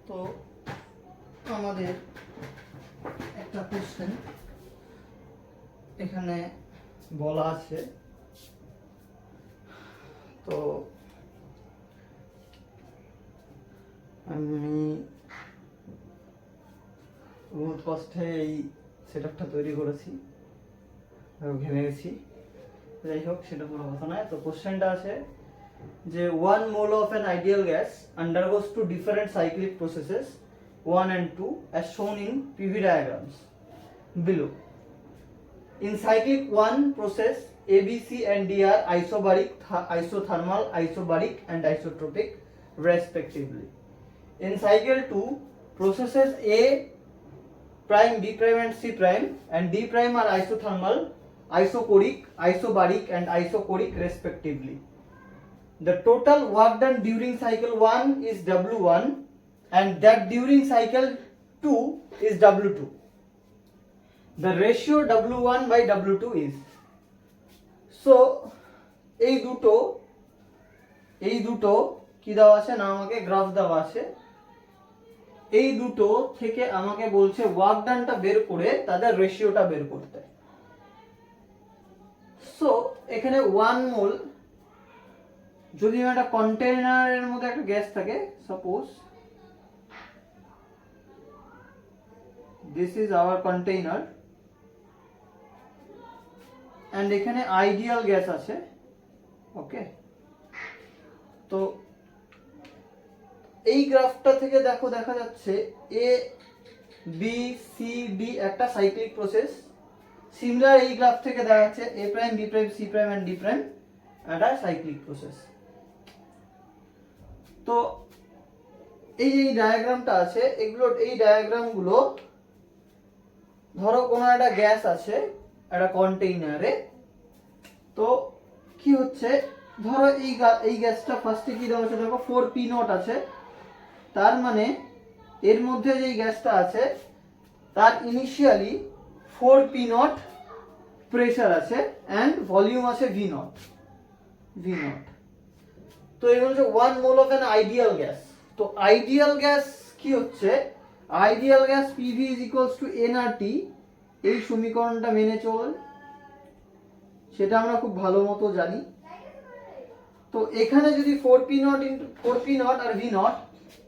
তো আমাদের একটা কোশ্চেন এখানে বলা আছে, তো আমি বহুত কষ্টে এই সেটআপটা তৈরি করেছি, ঘেমে গেছি। যাই হোক, সেটা কোনো কথা নয়। তো কোশ্চেনটা আছে যে 1 mole of an ideal gas undergoes two different cyclic processes 1 and 2 as shown in PV diagrams below. In cyclic 1 process, A, B, C and D are isobaric, isothermal, isobaric and isotropic respectively. In cycle 2, processes A prime, B prime and C prime and D prime are isothermal, isochoric, isobaric and isochoric respectively. The total work done during cycle 1 is W1 and that during cycle 2 is W2. The ratio W1 by W2 is, so এই দুটো কি দেওয়া আছে না, আমাকে graph দেওয়া আছে। এই দুটো থেকে আমাকে বলছে ওয়ার্ক ডানটা বের করে তাদের রেশিওটা বের করতে। সো এখানে 1 মোল, যদি একটা কন্টেইনারের মধ্যে একটা গ্যাস থাকে, suppose this is our container and এখানে আইডিয়াল গ্যাস আছে, ওকে। তো এই গ্রাফটা থেকে দেখা যাচ্ছে এ বি সি ডি একটা সাইক্লিক প্রসেস। সিমিলার এই গ্রাফ থেকে দেখা যাচ্ছে A prime, B prime, C prime and D prime একটা সাইক্লিক প্রসেস। তো এই যে ডায়াগ্রামটা আছে, এই ডায়াগ্রামগুলো, ধরো কোনো একটা গ্যাস আছে একটা কন্টেইনারে, তো কি হচ্ছে, ধরো এই গ্যাসটা ফার্স্টে কি দেওয়া আছে, দেখো 4p0 আছে, তার মানে এর মধ্যে যে গ্যাসটা আছে তার ইনিশিয়ালি 4p0 প্রেসার আছে এন্ড ভলিউম আছে v0। তো এই হচ্ছে 1 mole of an ideal gas. তো আইডিয়াল গ্যাস কি হচ্ছে, আইডিয়াল গ্যাস PV nRT, এই সমীকরণটা মেনে চল, সেটা আমরা খুব ভালো মতো জানি। তো এখানে যদি 4p0 আর v0,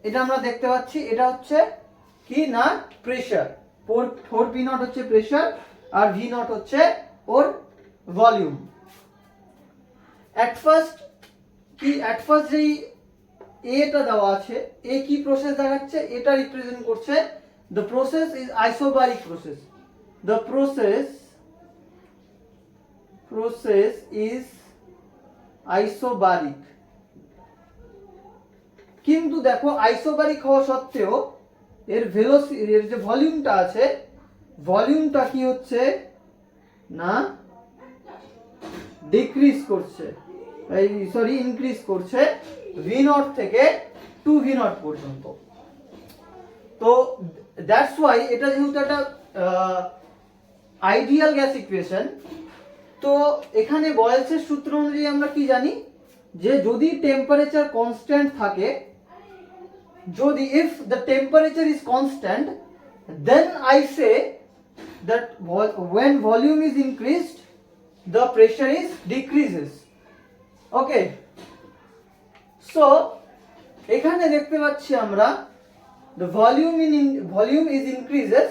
এটা আমরা দেখতে পাচ্ছি, এটা হচ্ছে কি না প্রেসার। 4p0 হচ্ছে প্রেসার আর v0 হচ্ছে ওর ভলিউম। অ্যাট ফার্স্ট যেই এটা দেওয়া আছে, এ কি প্রসেস দেখাচ্ছে, এটা রিপ্রেজেন্ট করছে the process is isobaric process. The process is isobaric. কিন্তু দেখো আইসোবারিক হওয়া সত্ত্বেও এর যে ভলিউমটা আছে, ভলিউমটা কি হচ্ছে না ডিক্রিজ করছে, ইনক্রিজ করছে v0 থেকে 2v0 পর্যন্ত। তো দ্যাটস ওয়াই এটা যেহেতু একটা আইডিয়াল গ্যাস ইকুয়েশন, তো এখানে বয়েলসের সূত্র অনুযায়ী আমরা কি জানি যে যদি টেম্পারেচার কনস্ট্যান্ট থাকে, যদি if the temperature is constant, then I say that when volume is increased the pressure is decreases, okay. So এখানে দেখতে পাচ্ছি আমরা the volume is increases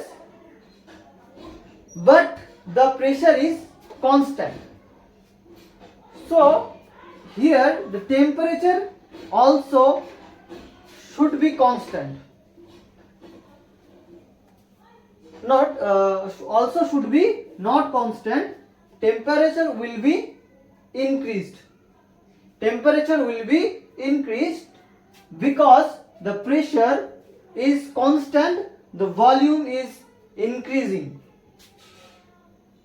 but the pressure is constant. So here the temperature also should be constant, not also should be not constant. Temperature will be increased, because the pressure is constant, the volume is increasing.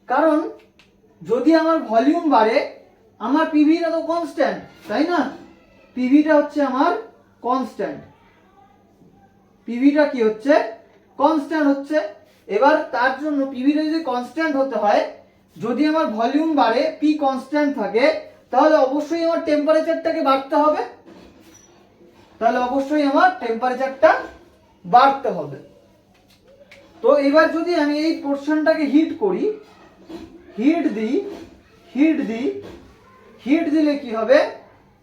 কারণ যদি আমার volume বাড়ে, আমার পিভিটা তো constant, তাই না? পিভিটা হচ্ছে আমার কনস্ট্যান্ট, পিভিটা কি হচ্ছে কনস্ট্যান্ট হচ্ছে। এবার তার জন্য পিভিটা যদি কনস্ট্যান্ট হতে হয়, যদি আমার ভলিউম বাড়ে, পি কনস্ট্যান্ট থাকে, তাহলে অবশ্যই আমার টেম্পারেচারটাকে বাড়তে হবে, তাহলে অবশ্যই আমার টেম্পারেচারটা বাড়তে হবে। তো এবার যদি আমি এই পোর্শনটাকে হিট করি, হিট দিলে কি হবে,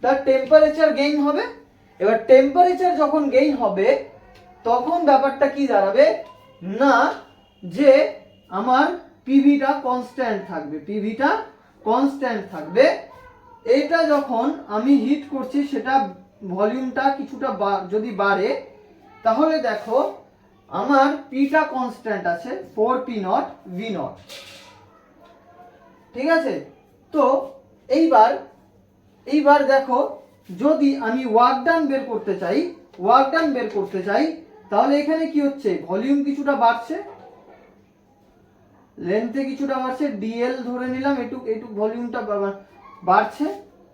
তার টেম্পারেচার গেইন হবে। এবার টেম্পারেচার যখন গেইন হবে তখন ব্যাপারটা কি দাঁড়াবে না, যে আমার পিভিটা কনস্ট্যান্ট থাকবে। এটা যখন আমি হিট করছি সেটা ভলিউমটা কিছুটা যদি বাড়ে, তাহলে দেখো আমার পিটা কনস্ট্যান্ট আছে 4p নট v নট। ঠিক আছে, তো এইবার দেখো যদি আমি ওয়ার্ক ডান বের করতে চাই তাহলে এখানে কি হচ্ছে, ভলিউম কিছুটা বাড়ছে, লেন্থে কিছুটা বাড়ছে, ডিএল ধরে নিলাম, এটুক ভলিউমটা বাড়ছে।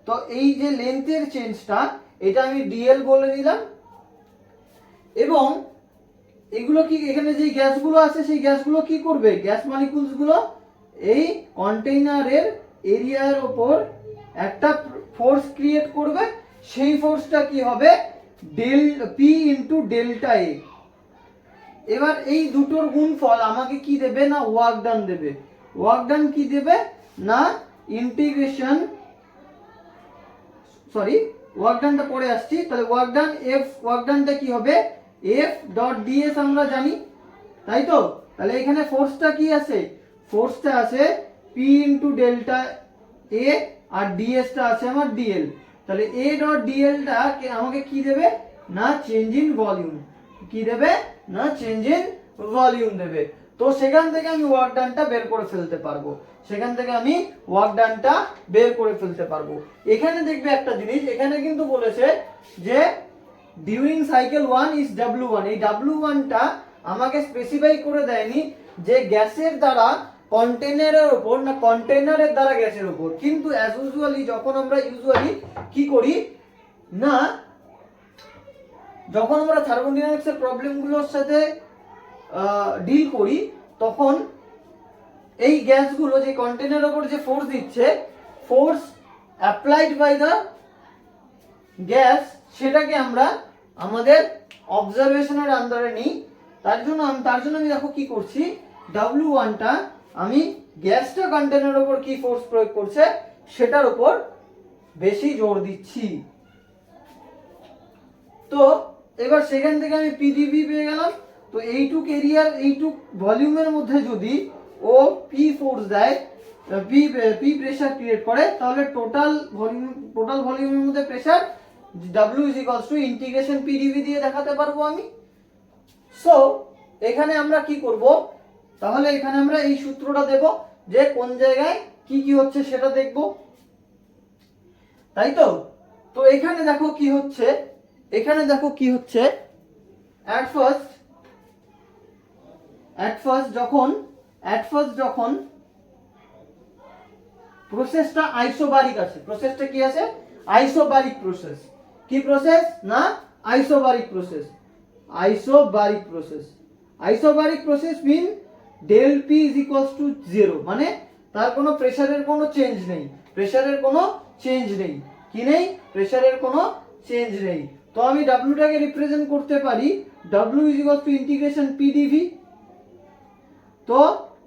তো এই যে লেন্থের চেঞ্জটা, এটা আমি ডিএল বলে নিলাম। এবং এগুলো কি, এখানে যে গ্যাসগুলো আছে সেই গ্যাসগুলো কি করবে, গ্যাস মলিকুলস গুলো এই কন্টেইনারের এরিয়ার উপর একটা ফোর্স ক্রিয়েট করবে। সেই ফোর্সটা কি হবে, del P into delta A. এবার এই দুটোর গুণফল আমাকে কি দেবে না, ওয়ার্ক ডান দেবে। ওয়ার্ক ডান কি দেবে না, ইন্টিগ্রেশন, সরি ওয়ার্ক ডানটা পরে আসছি। তাহলে ওয়ার্ক ডানটা কি হবে, এফ ডট ডিএস আমরা জানি, তাই তো। তাহলে এখানে ফোর্সটা কি আছে, ফোর্সটা আছে পি ইন্টু ডেল্টা এ, আর ডিএসটা আছে আমার ডিএল। তাহলে এ ডট ডিএলটা আমাকে কি দেবে না, চেঞ্জ ইন ভলিউম। কি দেবে না, চেঞ্জ ইন ভলিউম দেবে। তো সেখান থেকে আমি ওয়ার্ক ডানটা বের করে ফেলতে পারবো। এখানে দেখবে একটা জিনিস, এখানে কিন্তু বলেছে যে ডিউরিং সাইকেল 1 ইজ W1। এই W1টা আমাকে স্পেসিফাই করে দেয়নি যে গ্যাসের দ্বারা কন্টেইনারের উপর না কন্টেইনারের দ্বারা গ্যাসের উপর। কিন্তু অ্যাজ ইউজুয়ালি যখন আমরা কি করি না, যখন আমরা থার্মোডাইনামিক্সের প্রবলেমগুলোর সাথে ডিল করি, তখন এই গ্যাসগুলো যে কন্টেইনারের উপর যে ফোর্স দিচ্ছে, force applied by the gas, সেটাকে আমরা আমাদের অবজারভেশনের আন্ডারে নিই। তার জন্য আমি দেখো কি করছি, W1টা আমি গ্যাসটা কন্টেইনারের উপর কি ফোর্স প্রয়োগ করছে সেটার উপর বেশি জোর দিচ্ছি। তো এবার সেখান থেকে আমি পিডিভি পেয়ে গেলাম। তো এইটুক এরিয়ার এইটুক ভলিউমের মধ্যে যদি ও পি ফোর্স দেয়, পি প্রেসার ক্রিয়েট করে, তাহলে টোটাল ভলিউমের মধ্যে pressure W is equals to integration PdV দিয়ে দেখাতে পারবো আমি। সো এখানে আমরা কি করব, তাহলে এখানে আমরা এই সূত্রটা দেব যে কোন জায়গায় কি কি হচ্ছে সেটা দেখব, তাই তো। তো এখানে দেখো কি হচ্ছে, at first যখন প্রসেসটা আইসোবারিক আছে, প্রসেসটা কি আছে, আইসোবারিক প্রসেস। কি প্রসেস না, isobaric process mean del P is equals to 0, মানে তার কোনো প্রেসারের কোনো চেঞ্জ নেই, প্রেসারের কোনো চেঞ্জ নেই। তো আমি ডব্লিউটাকে রিপ্রেজেন্ট করতে পারি W is equals to integration PdV। তো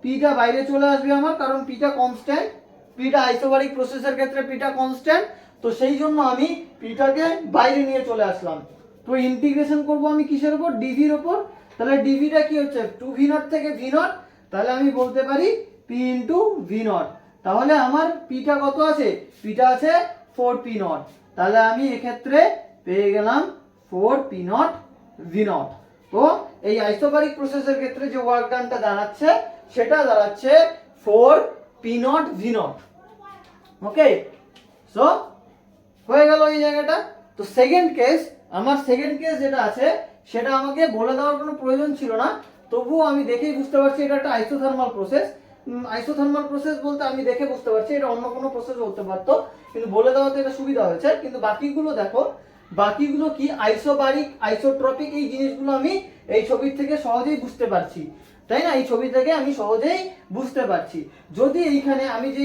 পিটা বাইরে চলে আসবে আমার, কারণ পিটা কনস্ট্যান্ট, পিটা আইসোবারিক প্রসেসের ক্ষেত্রে পিটা কনস্ট্যান্ট। তো সেই জন্য আমি পিটাকে বাইরে নিয়ে চলে আসলাম। তো ইন্টিগ্রেশন করব আমি কিসের উপর, ডিভির উপর। তাহলে ডিভিটা কি হচ্ছে 2v0 থেকে v0, তাহলে আমি বলতে পারি p ইন্টু v0। তাহলে আমার পিটা কত আছে, পিটা আছে 4p0। তাহলে আমি এক্ষেত্রে পেয়ে গেলাম 4p0 v0। তো এই আইসোবারিক প্রসেসের ক্ষেত্রে যে ওয়ার্ক ডানটা দাঁড়াচ্ছে সেটা দাঁড়াচ্ছে 4p0 v0। ওকে, সো হয়ে গেল এই জায়গাটা। তো সেকেন্ড কেস যেটা আছে সেটা আমাকে বলে দেওয়ার কোনো প্রয়োজন ছিল না, তবুও আমি দেখেই বুঝতে পারছি এটা একটা আইসোথার্মাল প্রসেস বলতে আমি দেখে বুঝতে পারছি এটা অন্য কোনো প্রসেস হতে পারতো, কিন্তু বলে দেওয়াতে এটা সুবিধা হয়েছে। কিন্তু বাকিগুলো দেখো, বাকিগুলো কি আইসোবারিক, আইসোট্রপিক, এই জিনিসগুলো আমি এই ছবির থেকে সহজেই বুঝতে পারছি, তাই না। এই ছবি থেকে আমি সহজেই বুঝতে পারছি। যদি এইখানে আমি যে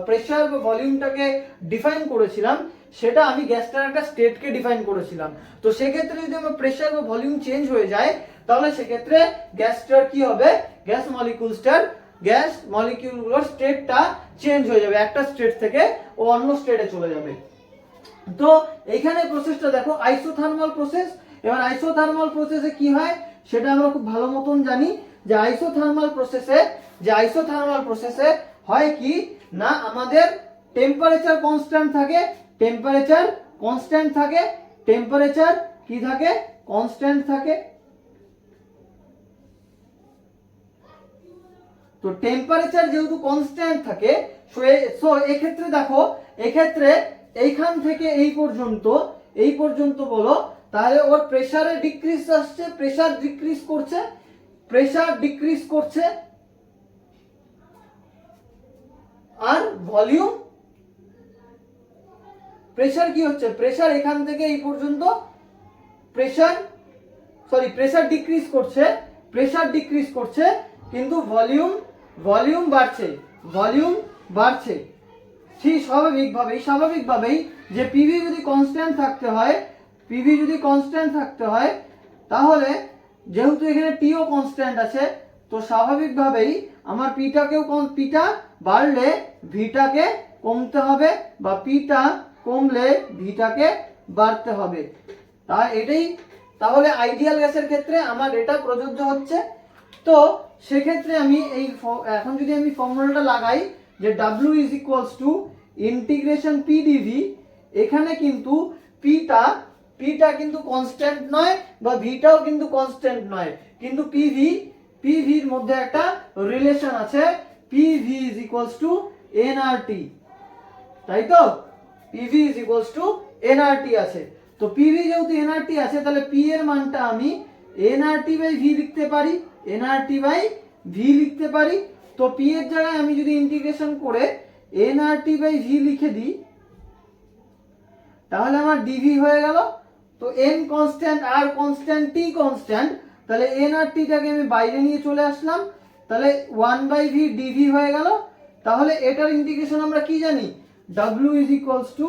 প্রেসার বা ভলিউমটাকে ডিফাইন করেছিলাম সেটা আমি গ্যাসটার একটা স্টেটকে ডিফাইন করেছিলাম। তো সেক্ষেত্রে যদি আমার প্রেসার বা ভলিউম চেঞ্জ হয়ে যায় তাহলে সেক্ষেত্রে গ্যাসটার কি হবে, গ্যাস মলিকিউলগুলোর স্টেটটা চেঞ্জ হয়ে যাবে, একটা স্টেট থেকে ও অন্য স্টেটে চলে যাবে। তো এইখানে প্রসেসটা দেখো আইসোথার্মাল প্রসেস। এবার আইসোথার্মাল প্রসেসে কি হয় সেটা আমরা খুব ভালো মতন জানি যে আইসোথার্মাল প্রসেসে হয় কি না, আমাদের টেম্পারেচার কনস্ট্যান্ট থাকে, টেম্পারেচার কি থাকে, কনস্ট্যান্ট থাকে। তো টেম্পারেচার যেহেতু কনস্ট্যান্ট থাকে সো এক্ষেত্রে দেখো, এক্ষেত্রে এইখান থেকে এই পর্যন্ত বলো, তাহলে ওর প্রেসারে ডিক্রিজ আসছে, প্রেসার ডিক্রিজ করছে আর ভলিউম, প্রেসার কি হচ্ছে, প্রেসার এখান থেকে এই পর্যন্ত প্রেসার ডিক্রিজ করছে কিন্তু ভলিউম বাড়ছে। ঠিক স্বাভাবিকভাবেই যে পিভি যদি কনস্ট্যান্ট থাকতে হয় তাহলে যেহেতু এখানে টিও কনস্ট্যান্ট আছে তো স্বাভাবিকভাবেই আমার পিটা বাড়লে ভিটাকে কমতে হবে বা পিটা কমলে ভিটাকে বাড়তে হবে। তাহলে আইডিয়াল গ্যাসের ক্ষেত্রে আমার এটা প্রযোজ্য হচ্ছে। তো সেক্ষেত্রে আমি এখন যদি আমি ফর্মুলাটা লাগাই যে W is equals to integration P dV, এখানে কিন্তু পিটা কিন্তু কনস্ট্যান্ট নয় বা ভিটাও কিন্তু কনস্ট্যান্ট নয়, কিন্তু পিভির মধ্যে একটা রিলেশন আছে, PV is equals to nRT, তাই তো? PV is equals to nRT আছে। তো পিভি যেহেতু এনআরটি আছে তাহলে পি এর মানটা আমি এনআরটি বাই ভি লিখতে পারি। তো পি এর জায়গায় আমি যদি ইন্টিগ্রেশন করে এনআরটি বাই ভি লিখে দিই তাহলে আমার ডিভি হয়ে গেল। তো এন কনস্ট্যান্ট, আর কনস্ট্যান্ট, টি কনস্ট্যান্ট, তাহলে এনআরটিটাকে আমি বাইরে নিয়ে চলে আসলাম, তাহলে 1/v ডিভি হয়ে গেল। তাহলে এটার ইন্টিগ্রেশন আমরা কি জানি, W is equals to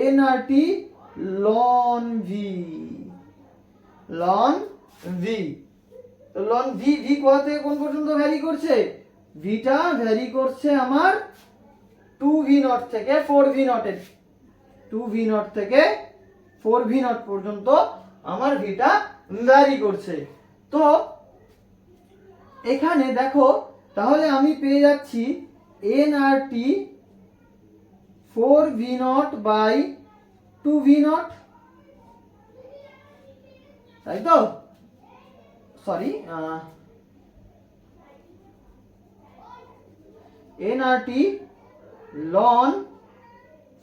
nRT ln V. তো লন ভি কোথা থেকে কোন পর্যন্ত ভ্যারি করছে, ভিটা ভ্যারি করছে আমার 2v নট থেকে 4v নটের, 2v নট থেকে 4v নট পর্যন্ত আমার ভিটা ভ্যারি করছে। তো এখানে দেখো তাহলে আমি পেয়ে যাচ্ছি nRT 4v nought by 2v nought, তাই তো? Sorry, nRT ln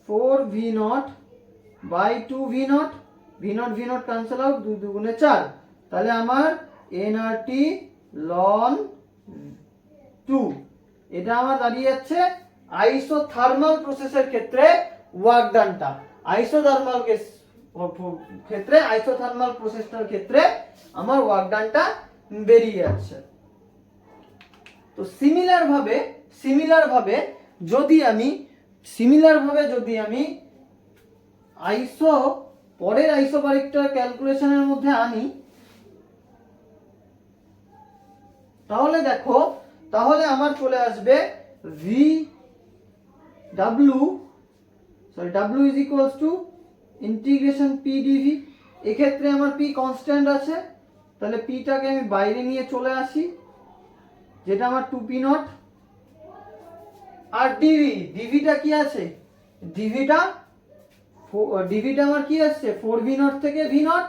4v nought by 2v nought, V nought cancel out, 2 দুগুণে 4, তাহলে আমার এনআরটি লন 2, এটা আমার দাঁড়িয়ে যাচ্ছে আইসোথার্মাল প্রসেসের ক্ষেত্রে ওয়ার্ক ডানটা। আইসোথার্মাল প্রসেসটার ক্ষেত্রে আমার ওয়ার্ক ডানটা বেরিয়ে যাচ্ছে। তো সিমিলার ভাবে যদি আমি পরের আইসোবারিকটা ক্যালকুলেশনের মধ্যে আনি তাহলে দেখো, তাহলে আমার চলে আসবে W is equals to integration P dV. এক্ষেত্রে আমার পি কনস্ট্যান্ট আছে, তাহলে পিটাকে আমি বাইরে নিয়ে চলে আসি, যেটা আমার 2p নট, আর ডিভিটা কি আছে, ডিভিটা আমার কি আসছে 4v নট থেকে v নট,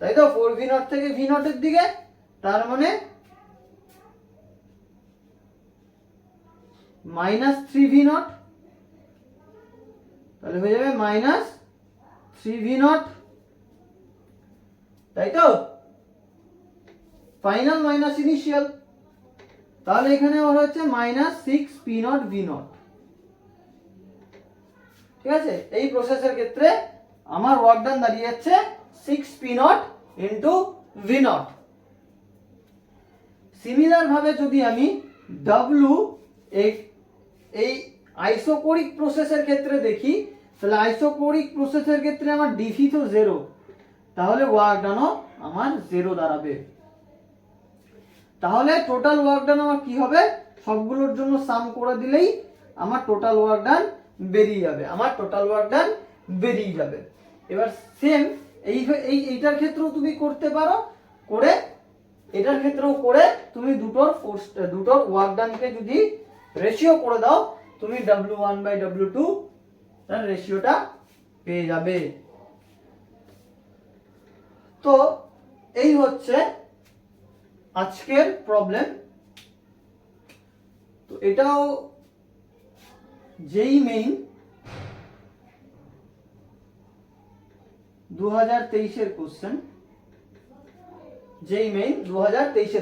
তাই তো? 4v নট থেকে v নটের দিকে, তার মানে -3v নট, তাহলে হয়ে যাবে -3v নট, তাই তো? ফাইনাল মাইনাস ইনিশিয়াল, তাহলে এখানে আমার হচ্ছে -6p নট v নট। ঠিক আছে? এই প্রসেসের ক্ষেত্রে আমার ওয়ার্ক ডান দাঁড়িয়ে যাচ্ছে 6p not into v not. Similar ভাবে যদি আমি W এই আইসোকোরিক প্রসেসের ক্ষেত্রে দেখি তাহলে আইসোকোরিক প্রসেসের ক্ষেত্রে আমার ডিভি তো 0, তাহলে ওয়ার্ক ডানও আমার 0 দাঁড়াবে। তাহলে টোটাল ওয়ার্ক ডান আমার কি হবে, সবগুলোর জন্য সাম করে দিলেই আমার টোটাল ওয়ার্ক ডান বেরিয়ে যাবে। এবার সেম এইটার ক্ষেত্রেও তুমি করতে পারো, করে এটার ক্ষেত্রেও করে তুমি দুটোর ওয়ার্ক ডানকে যদি রেশিও করে দাও, তুমি W1/W2 তার রেশিওটা পেয়ে যাবে। তো এই হচ্ছে আজকের প্রবলেম। তো এটাও যেই মেইন 2023-এর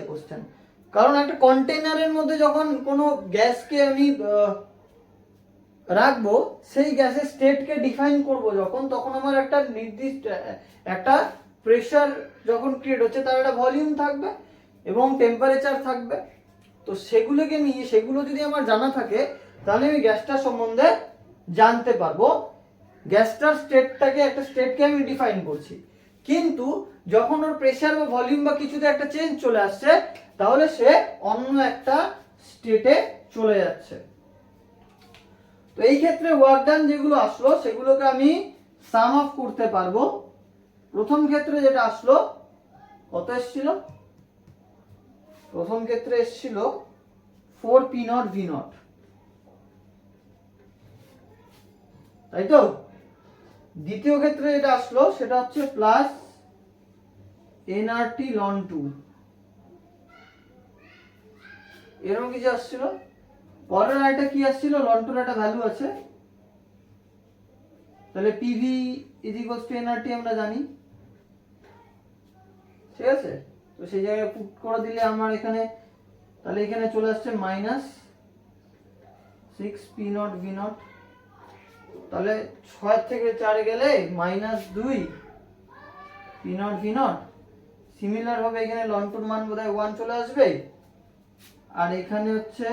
কোশ্চেন, কারণ একটা কন্টেনারের মধ্যে যখন কোনো গ্যাসকে আমি রাখবো, সেই গ্যাসের স্টেটকে ডিফাইন করব যখন, তখন আমার একটা নির্দিষ্ট একটা প্রেসার যখন ক্রিয়েট হচ্ছে তার একটা ভলিউম থাকবে এবং টেম্পারেচার থাকবে। তো সেগুলোকে নিয়ে, সেগুলো যদি আমার জানা থাকে তাহলে আমি গ্যাসটার সম্বন্ধে জানতে পারবো। গ্যাসটার একটা স্টেটকে আমি ডিফাইন করছি, কিন্তু যখন ওর প্রেসার বা ভলিউম বা কিছুতে একটা চেঞ্জ চলে আসছে, তাহলে সে অন্য একটা স্টেটে চলে যাচ্ছে। তো এই ক্ষেত্রে ওয়ার্ক ডান যেগুলো আসলো সেগুলোকে আমি সাম অফ করতে পারবো। প্রথম ক্ষেত্রে যেটা আসলো, কত এসেছিল? প্রথম ক্ষেত্রে এসেছিল 4P0V0, তাই তো? দ্বিতীয় ক্ষেত্রে যেটা আসলো সেটা হচ্ছে প্লাস nRT ln 2, এরকম কিছু আসছিল। পরের আইটা কি আসছিল? ln 2 এর একটা ভ্যালু আছে, তাহলে PV nRT আমরা জানি, ঠিক আছে? তো সেই জায়গায় পুট করে দিলে আমার এখানে, তাহলে এখানে চলে আসছে -6P0V0, তাহলে 6 থেকে 4 গেলে -2P0V0। সিমিলার ভাবে এখানে ln 2 এর মান বোধহয় 1 চলে আসবে, আর এখানে হচ্ছে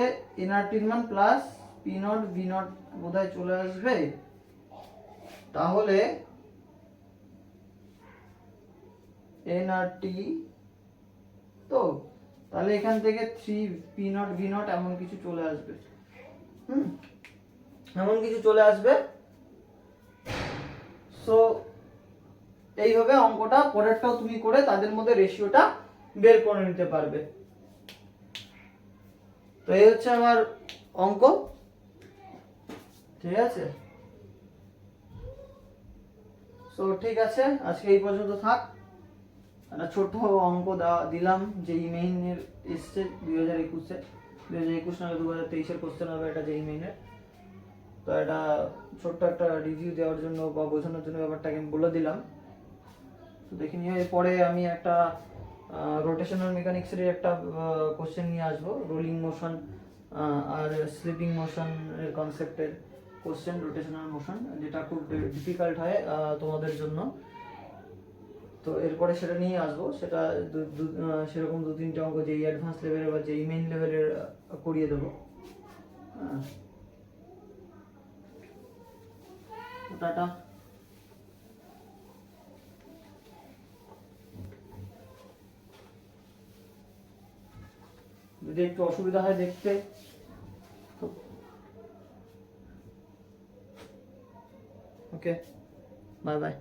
nRT এর মান প্লাস P0V0 বোধহয় চলে আসবে। তাহলে nRT, তো তাহলে এখান থেকে 3P0V0 এমন কিছু চলে আসবে, সো এইভাবে অঙ্কটা পরেরটাও তুমি করে তাদের মধ্যে রেশিওটা বের করে নিতে পারবে। তো এই হচ্ছে আমার অঙ্ক, ঠিক আছে? সো ঠিক আছে, আজকে এই পর্যন্ত থাক। একটা ছোট অঙ্ক দিলাম, যেই মেইনের এসছে 2021 নাহলে 2023-এর কোশ্চেন হবে এটা যেই মেইনের। তো এটা ছোট্ট একটা রিভিউ দেওয়ার জন্য বা বোঝানোর জন্য ব্যাপারটাকে আমি বলে দিলাম। তো দেখে নিয়ে পরে আমি একটা রোটেশনাল মেকানিক্সের একটা কোশ্চেন নিয়ে আসবো, rolling motion are sleeping motion এর কনসেপ্টের কোশ্চেন, রোটেশনাল মোশন, যেটা খুব ডিফিকাল্ট হয় তোমাদের জন্য। তো এরপরে সেটা নিয়ে আসবো, সেটা সেরকম 2-3টে অঙ্ক যেই অ্যাডভান্স লেভেলের বা যেই মেইন লেভেলের করিয়ে দেবো। টাটা। যদি একটু অসুবিধা হয় দেখতে, ওকে, বাই বাই।